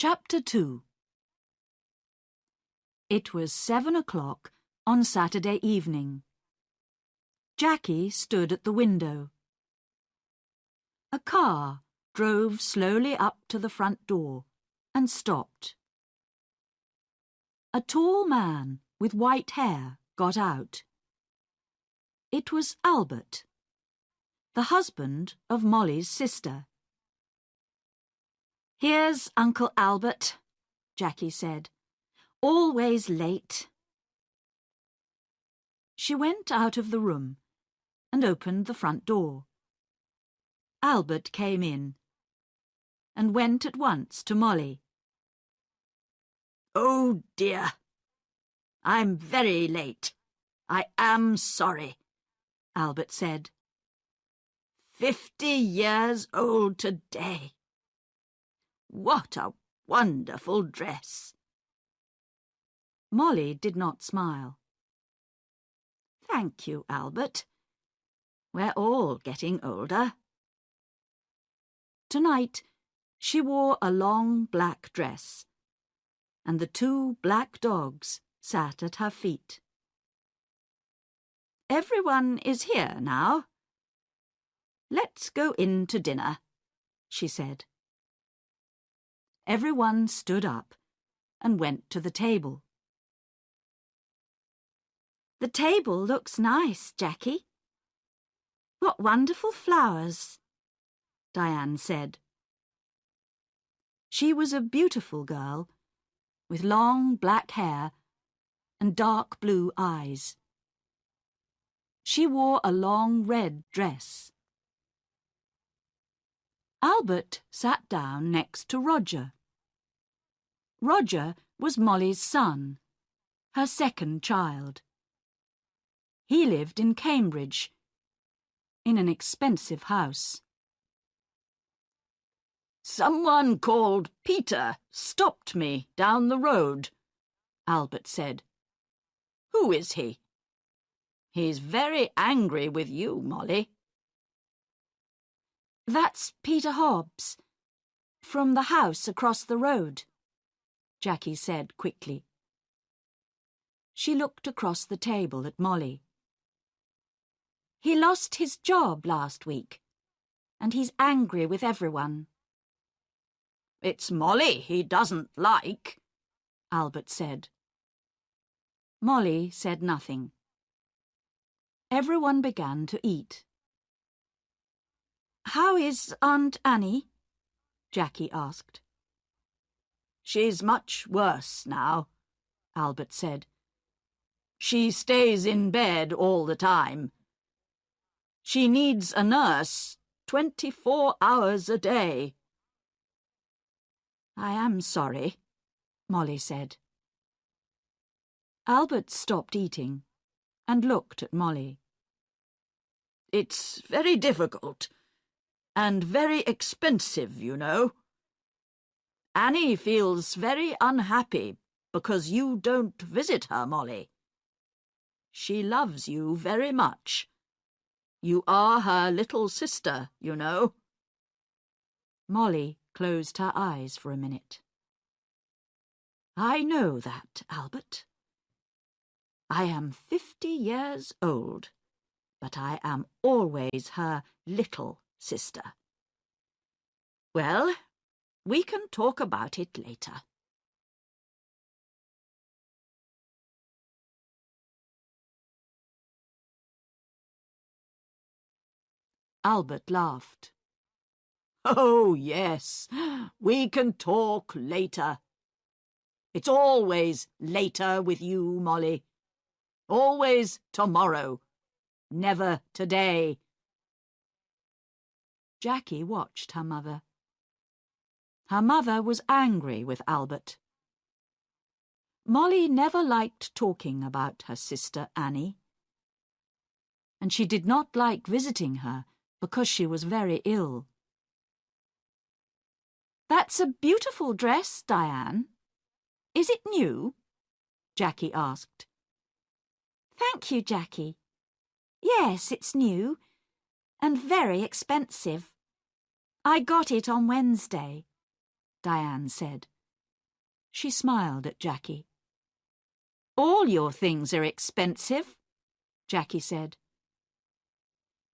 Chapter 2. It was 7 o'clock on Saturday evening. Jackie stood at the window. A car drove slowly up to the front door and stopped. A tall man with white hair got out. It was Albert, the husband of Molly's sister. "Here's Uncle Albert," Jackie said. "Always late." She went out of the room and opened the front door. Albert came in and went at once to Molly. "Oh dear, I'm very late. I am sorry," Albert said. 50 years old today. What a wonderful dress. Molly did not smile. "Thank you, Albert. We're all getting older." Tonight, she wore a long black dress, and the 2 black dogs sat at her feet. "Everyone is here now. Let's go in to dinner," she said. Everyone stood up and went to the table. "The table looks nice, Jackie. What wonderful flowers," Diane said. She was a beautiful girl with long black hair and dark blue eyes. She wore a long red dress. Albert sat down next to Roger. Roger was Molly's son, her second child. He lived in Cambridge, in an expensive house. "Someone called Peter stopped me down the road," Albert said. "Who is he? He's very angry with you, Molly." "That's Peter Hobbs, from the house across the road," Jackie said quickly. She looked across the table at Molly. "He lost his job last week, and he's angry with everyone." "It's Molly he doesn't like," Albert said. Molly said nothing. Everyone began to eat. "How is Aunt Annie?" Jackie asked. "She's much worse now," Albert said. "She stays in bed all the time. She needs a nurse 24 hours a day." "I am sorry," Molly said. Albert stopped eating and looked at Molly. "It's very difficult and very expensive, you know. Annie feels very unhappy because you don't visit her, Molly. She loves you very much. You are her little sister, you know." Molly closed her eyes for a minute. "I know that, Albert. I am 50 years old, but I am always her little sister. Well, we can talk about it later." Albert laughed. "Oh, yes, we can talk later. It's always later with you, Molly. Always tomorrow, never today." Jackie watched her mother. Her mother was angry with Albert. Molly never liked talking about her sister Annie, and she did not like visiting her because she was very ill. "That's a beautiful dress, Diane. Is it new?" Jackie asked. "Thank you, Jackie. Yes, it's new, and very expensive. I got it on Wednesday," Diane said. She smiled at Jackie. "All your things are expensive," Jackie said.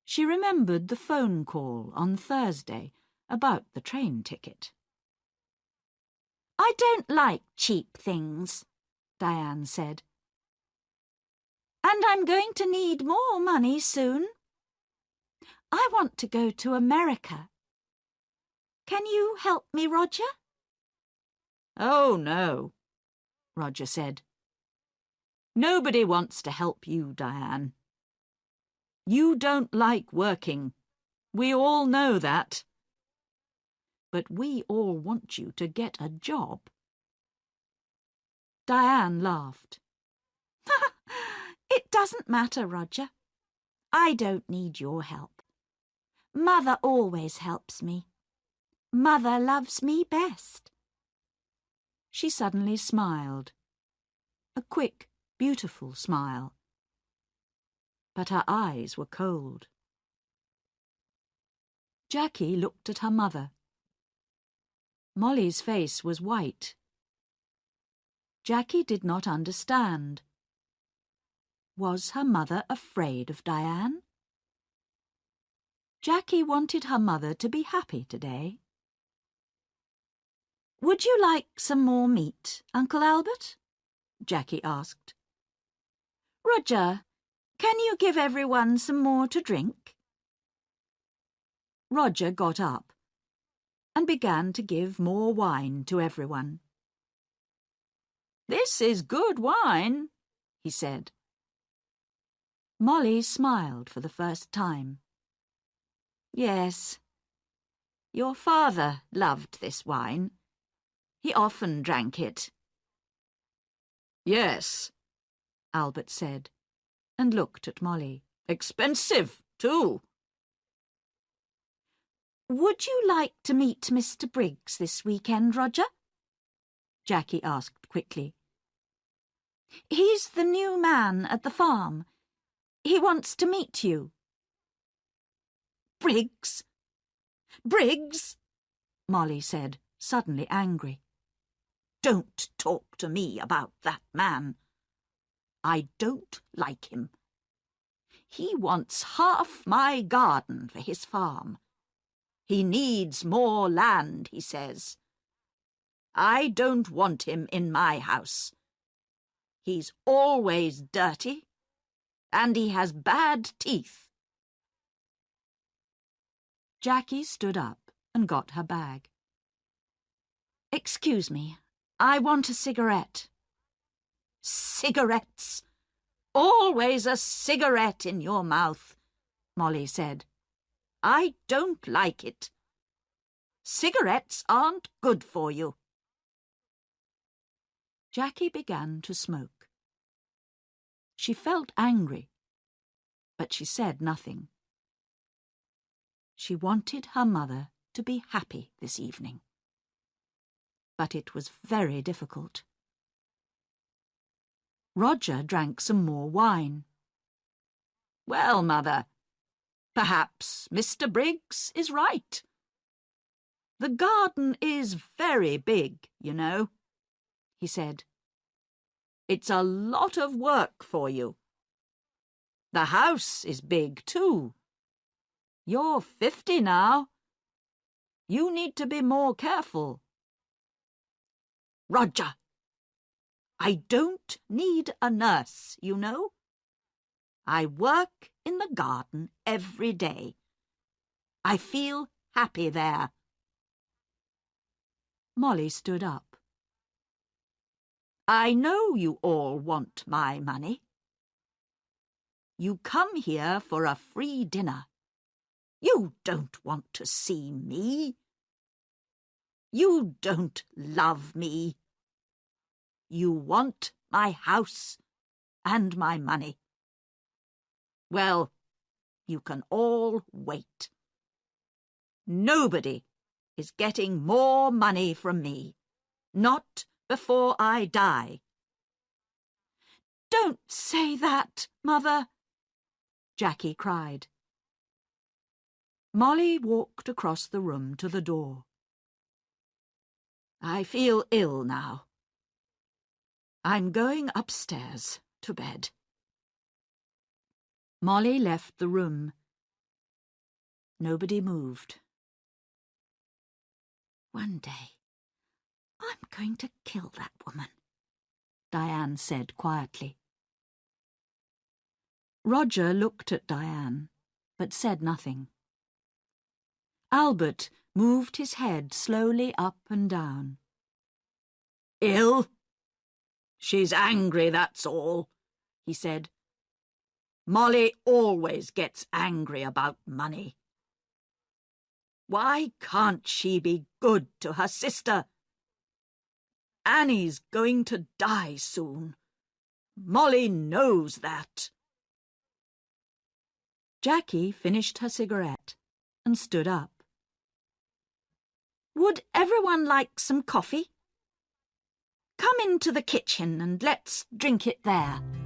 She remembered the phone call on Thursday about the train ticket. "I don't like cheap things," Diane said. "And I'm going to need more money soon. I want to go to America. Can you help me, Roger?" "Oh, no," Roger said. "Nobody wants to help you, Diane. You don't like working. We all know that. But we all want you to get a job." Diane laughed. "It doesn't matter, Roger. I don't need your help. Mother always helps me. Mother loves me best." She suddenly smiled. A quick, beautiful smile. But her eyes were cold. Jackie looked at her mother. Molly's face was white. Jackie did not understand. Was her mother afraid of Diane? Jackie wanted her mother to be happy today. "Would you like some more meat, Uncle Albert?" Jackie asked. "Roger, can you give everyone some more to drink?" Roger got up and began to give more wine to everyone. "This is good wine," he said. Molly smiled for the first time. "Yes, your father loved this wine. He often drank it." "Yes," Albert said, and looked at Molly. "Expensive, too." "Would you like to meet Mr. Briggs this weekend, Roger?" Jackie asked quickly. "He's the new man at the farm. He wants to meet you." "Briggs? Briggs?" Molly said, suddenly angry. "Don't talk to me about that man. I don't like him. He wants half my garden for his farm. He needs more land, he says. I don't want him in my house. He's always dirty, and he has bad teeth." Jackie stood up and got her bag. "Excuse me, I want a cigarette." "Cigarettes? Always a cigarette in your mouth," Molly said. "I don't like it. Cigarettes aren't good for you." Jackie began to smoke. She felt angry, but she said nothing. She wanted her mother to be happy this evening. But it was very difficult. Roger drank some more wine. "Well, Mother, perhaps Mr. Briggs is right. The garden is very big, you know," he said. "It's a lot of work for you. The house is big, too. You're 50 now. You need to be more careful." "Roger, I don't need a nurse, you know. I work in the garden every day. I feel happy there." Molly stood up. "I know you all want my money. You come here for a free dinner. You don't want to see me. You don't love me. You want my house and my money. Well, you can all wait. Nobody is getting more money from me. Not before I die." "Don't say that, Mother," Jackie cried. Molly walked across the room to the door. "I feel ill now," I'm going upstairs to bed. Molly left the room. Nobody moved. "One day, I'm going to kill that woman," Diane said quietly. Roger looked at Diane, but said nothing. Albert moved his head slowly up and down. "Ill? She's angry, that's all," he said. "Molly always gets angry about money. Why can't she be good to her sister? Annie's going to die soon. Molly knows that." Jackie finished her cigarette and stood up. "Would everyone like some coffee? Come into the kitchen and let's drink it there."